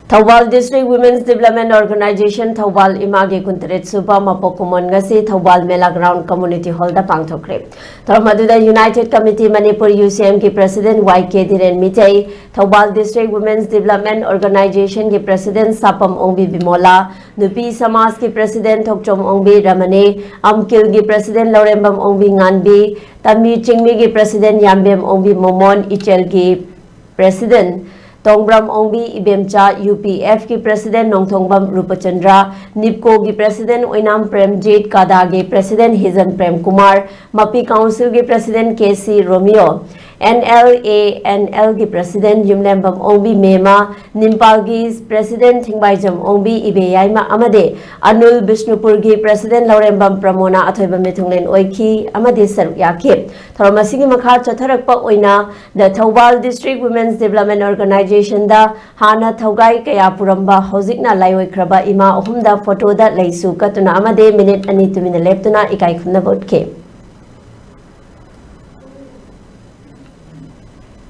Thoubal District Women's Development Organization Thoubal Ima ge kuntret suba mapok kumon ngasi Thoubal Mela Ground Community Hall da pangthokhre. Maduda United Committee Manipur UCM ki President YK Dhiren Mitei, Thoubal District Women's Development Organization ki President Sapam Ongbi Bimola, Nupi Samas ki President Thokchom Ongbi Ramane, Amkil ki President Laurembam Ongbi Nganbi, Tammi Chingmi ki President Yambem Ongbi Momon, Ichel ki President Tongbram Ongbi Ibemcha, UPF की president नोंगथोंगबम रूपचंद्रा, NEEPCO की president ओइनाम Premjit कादा की president हिजन Prem Kumar, मपी council की president केसी Romeo, NLANL की president युमलेम्बम ओंबी मेमा, निम्पाल की president थिंगबाइजम ओंबी इबेयाइमा अमदे, Anul Bishnupur की president Laurembam प्रमोना अथोइबा मिथुंगलेन ओइखी अमदे सरुक याखे। थोरमसिगी मखा चथरकपा ओइना the Thoubal district women's development organization दा हाना थौगाई कया पुरंबा हौजिकना लाइओइख्रबा इमा अहुमदा फोटोदा लैसु कतुना अमदे मिनिट अनि तुमिना लेप्तुना इकाई खुन्ना बोटखे।